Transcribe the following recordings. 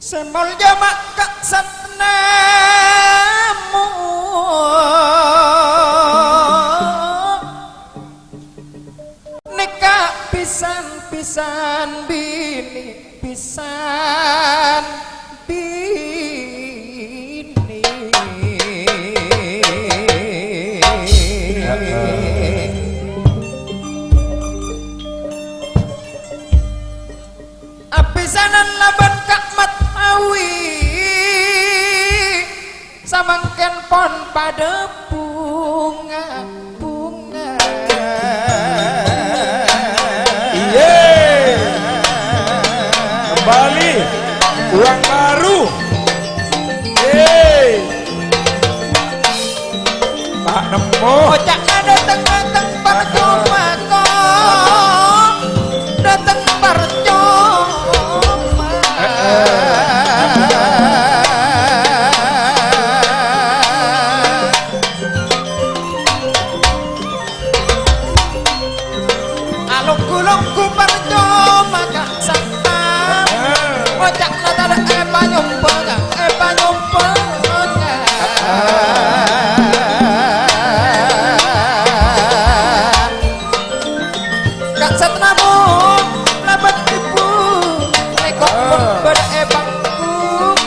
Semol jamak kak satnamu nikah pisan-pisan bini pisan bini apisanan laban kak matawi samangken pon pada bunga kembali uang baru tak nemu ojak dateng percuma kok dateng percuma alungku percuma kak santam ojak natara panyumpeng kak satnamu labat ibu nekok pun berebangku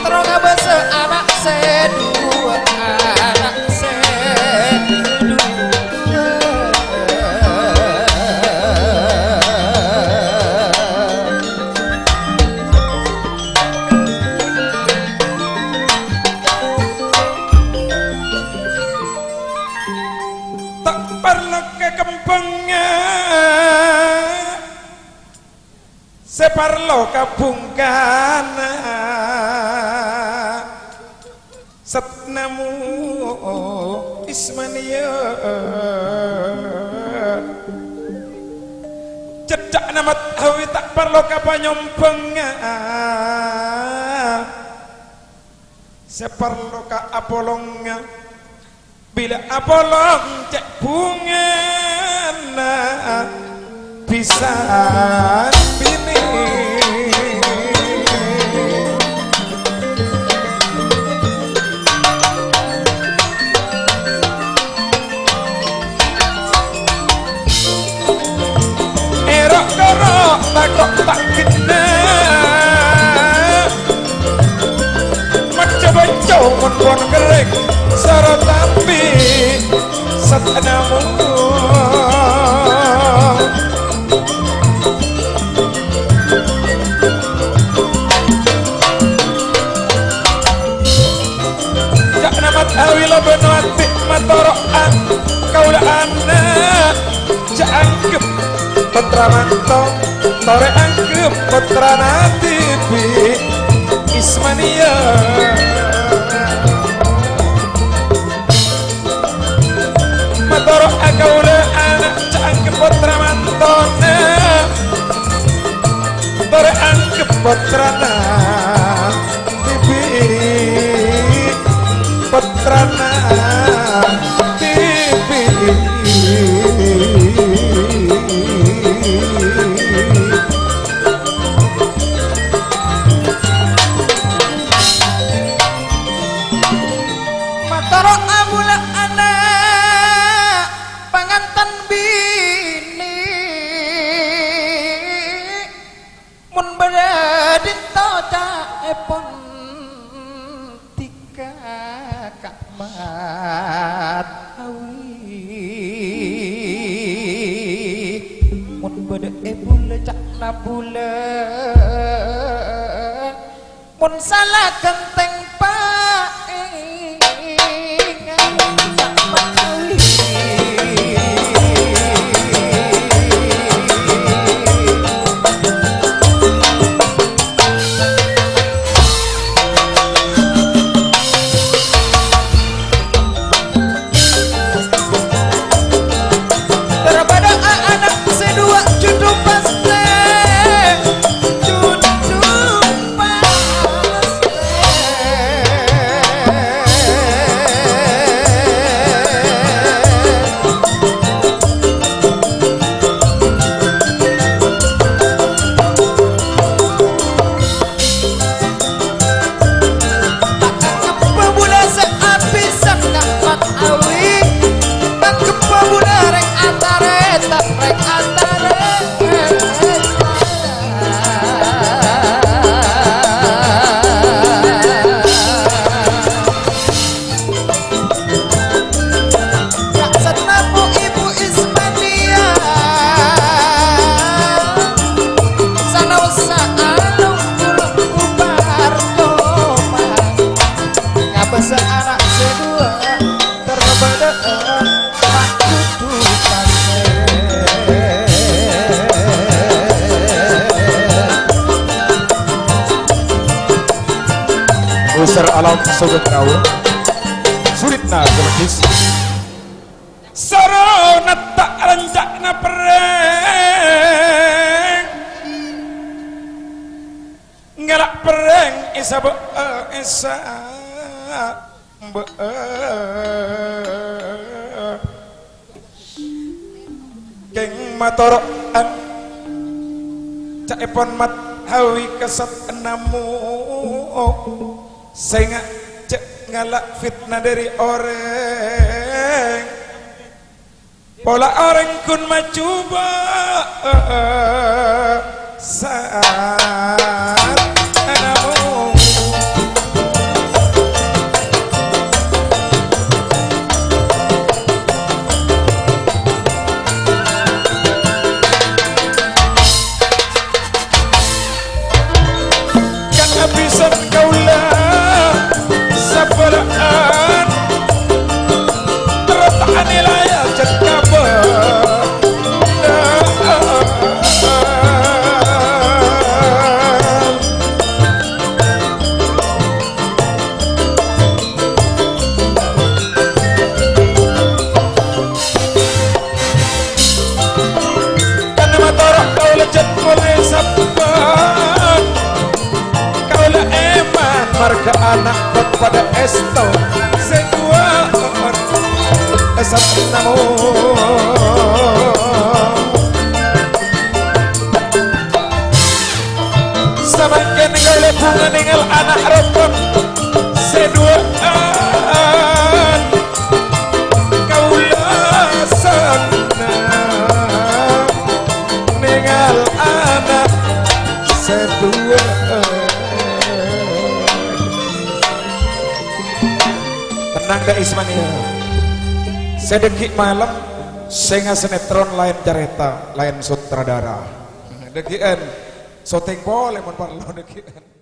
terong abase anak sedua tak perlu kekempengnya separlo kabungkana setnamu ismania cedak namat hawi tak perlu kapanyompenga separlo ka apolongnya bila apolong cek bunga bisa bini erok-erok takok tak kena maca-baca mon kering sarot tapi satnamu awila benwati matoroan kaula anak janggep putra manto tore anggep putra natibi ismania matoro kaula anak janggep putra mantona tore anggep putra natibi putrana tipi matoro amula anak panganten bini mun bedadin toca epon mat hawi mun bade bule cak nabule mun salah genteng paing cak hawi produser alam sugeng rawuh Suritna Gelgis sarana tak rancakna pereng ngelak pereng isa be isa be keng matoroan cak epon mat hawi kesat enamu sehingga cek ngalak fitnah dari orang pola orang kun macuba saat enamu kan abisan kaulah sabaraan terletak nilai aja kabar karena matorok kau lecet mulai sabar kau lah eman marga anak kot pada esto segua esat namu semakin kau lepungan dengan anak rokok seduaan kau lah sana dengan anak seduaan tenang dah Ismania sedekik malam sehingga sinetron lain careta lain sutradara dekian syuting boleh mun parlo dekian